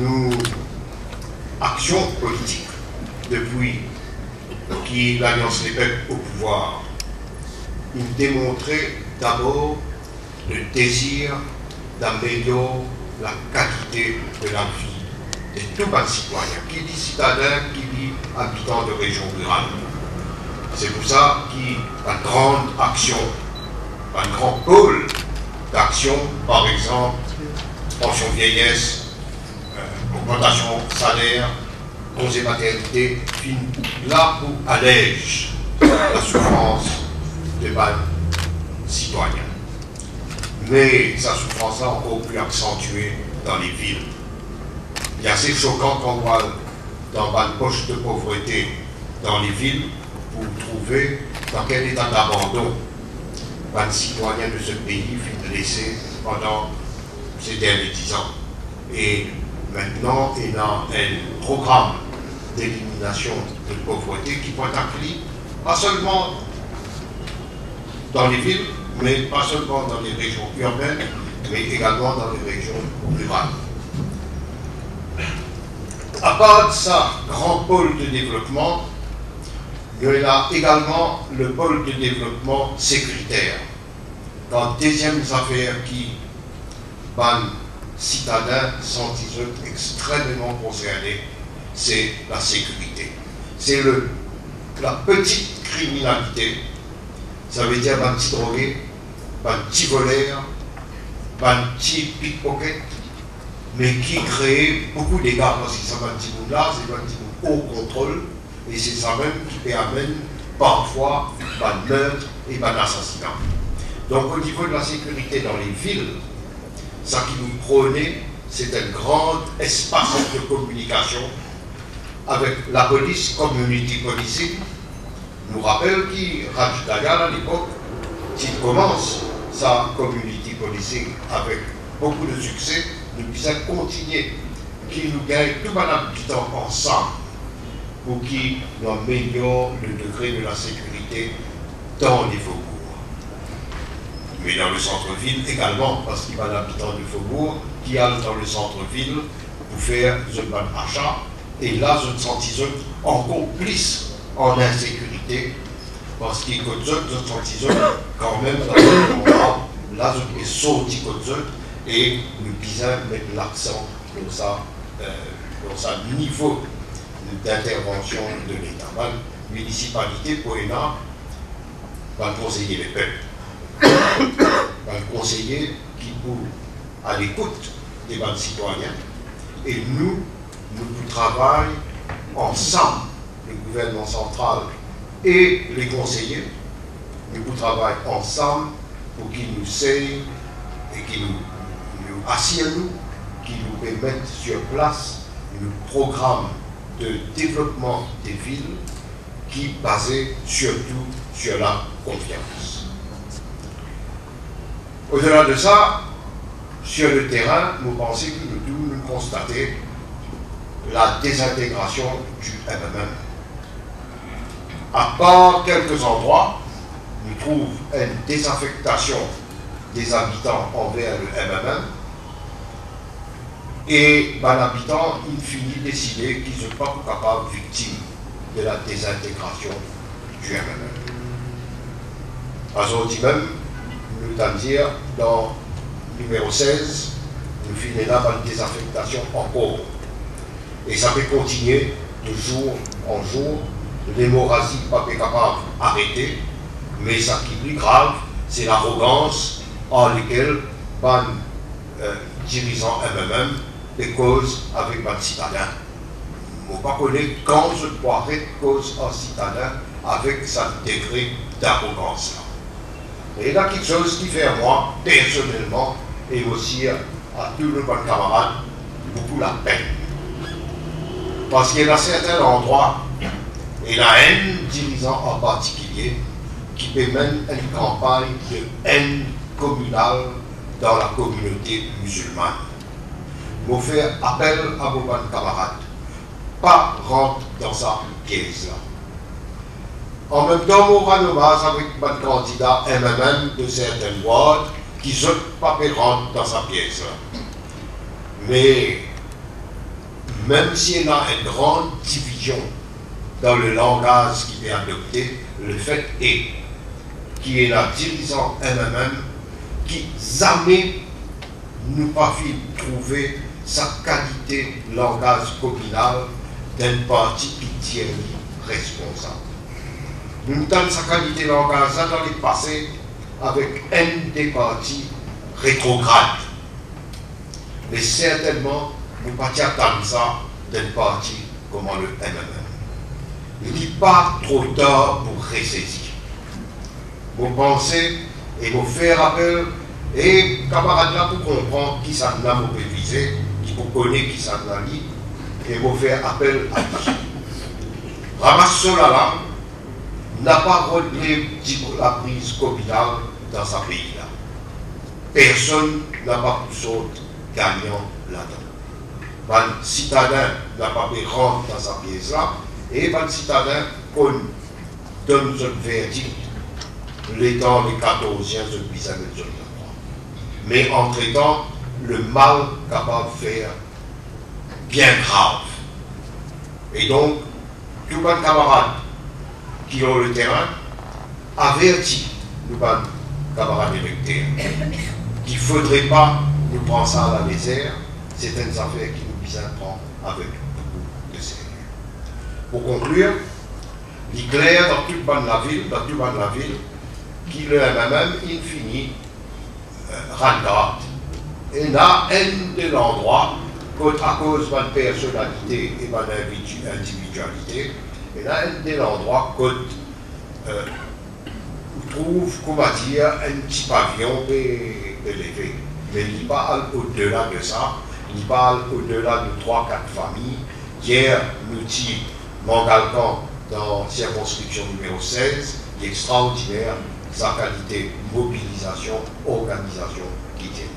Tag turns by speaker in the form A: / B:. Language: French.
A: nous, action politique, depuis qui l'Alliance des peuples au pouvoir, nous démontrait d'abord le désir d'améliorer la qualité de la vie de tout un citoyen, qui dit citadin, qui dit habitant de région rurale. C'est pour ça qu'il y a une grande action, un grand pôle d'action, par exemple, pension vieillesse, augmentation salaire, congé maternité, là où allège la souffrance des citoyens. Mais sa souffrance est encore plus accentuée dans les villes. Il est assez choquant qu'on voit dans une poche de pauvreté dans les villes, vous trouvez dans quel état d'abandon les citoyens de ce pays fut laissé pendant ces derniers 10 ans. Et maintenant, il y a un programme d'élimination de pauvreté qui pointe à clé, pas seulement dans les villes, mais pas seulement dans les régions urbaines, mais également dans les régions rurales. À part de ça, grand pôle de développement, il y a également le pôle de développement sécuritaire. La deuxième affaire qui, ban citadins, sont extrêmement concernés, c'est la sécurité. C'est la petite criminalité. Ça veut dire un petit drogué, un petit voleur, un petit pickpocket, mais qui crée beaucoup de dégâts parce que ça va un petit monde là, c'est un petit monde au contrôle, et c'est ça même qui peut amener parfois un meurtre et un assassinat. Donc au niveau de la sécurité dans les villes, ça qui nous prônait, c'est un grand espace de communication avec la police, community policing. Nous rappelle qui Raj Dayal à l'époque, s'il commence sa community policing avec beaucoup de succès, nous puissions continuer, qui nous gagne tout un habitant ensemble pour qui nous améliore le degré de la sécurité dans les faubourgs. Mais dans le centre-ville également, parce qu'il y a un habitant du faubourg qui allent dans le centre-ville pour faire un achat, et là, je me sentis encore plus en insécurité, parce qu'il y a quand même dans le moment, là, je suis sorti et nous disons mettre l'accent dans sa niveau d'intervention de l'État. La municipalité, pour une va conseiller les peuples, va conseiller qui pour à l'écoute des bancs citoyens, et nous travaillons ensemble, le gouvernement central et les conseillers, nous travaillons ensemble pour qu'ils nous seignent et qu'ils nous assurent, qui nous permettent sur place un programme de développement des villes qui est basé surtout sur la confiance. Au-delà de ça, sur le terrain, nous pensons que nous constatons la désintégration du MMM. À part quelques endroits, nous trouvons une désaffectation des habitants envers le MMM, et l'habitant, il finit décider qu'ils ne sont pas capables victimes de la désintégration du MMM. Aujourd'hui même, nous allons dire, dans numéro 16, nous finissons là par une désaffectation encore. Et ça peut continuer de jour en jour. L'hémorragie n'est pas capable d'arrêter, mais ce qui est plus grave, c'est l'arrogance en laquelle les dirigeants MMM les causes avec les citadins. On ne connaît pas quand je dois arrêter cause en citadin avec ce degré d'arrogance. Et il y a quelque chose qui fait à moi, personnellement, et aussi à tous nos camarades, beaucoup la peine. Parce qu'il y a certains endroits, et la haine dirigeant en particulier, qui peut mener une campagne de haine communale dans la communauté musulmane. Je fais appel à vos camarades, pas rentrer dans sa pièce-là. En même temps, on va nous battre avec un candidat MMM de certaines wards qui ne sont pas rentrer dans sa pièce-là. Mais même s'il y a une grande division dans le langage qui est adopté, le fait est qu'il y a un dirigeant MMM qui jamais nous pas fait trouver sa qualité langage communal d'un parti qui tient responsable. Nous avons sa qualité langage dans le passé avec un des partis rétrogrades. Mais certainement, nous ne pouvons pas attendre ça d'un parti comme le MMM. Il n'est pas trop tard pour ressaisir. Vous pensez et vous faire appel, et camarades là pour comprendre qui ça n'a pas visé, qui vous connaît qui ça n'a dit, et vous faire appel à lui. Ramasse cela là n'a pas relevé la prise communale dans sa pays là. Personne n'a pas pu sortir gagnant là-dedans. Un citadin n'a pas pu rentrer dans sa pièce là, et un citadin qu'on donne son verdict, l'état des 14e, ce qui s'appelle son droit. Mais entre-temps, le mal capable de faire bien grave. Et donc, tous les camarades qui ont le terrain avertit nos camarades électeurs qu'il ne faudrait pas nous prendre ça à la légère, c'est une affaire qui nous vise à prendre avec beaucoup de sérieux. Pour conclure, il est clair dans toute la ville, qu'il le MMM, il finit randard. Et là, un de l'endroit, à cause de ma personnalité et de ma individualité, et là, un de l'endroit, on trouve, comment dire, un petit pavillon élevé. Mais il parle au-delà de ça, il parle au-delà de 3-4 familles. Hier, nous dit Mangalcan dans circonscription numéro 16, qui est extraordinaire, sa qualité mobilisation, organisation qui tient.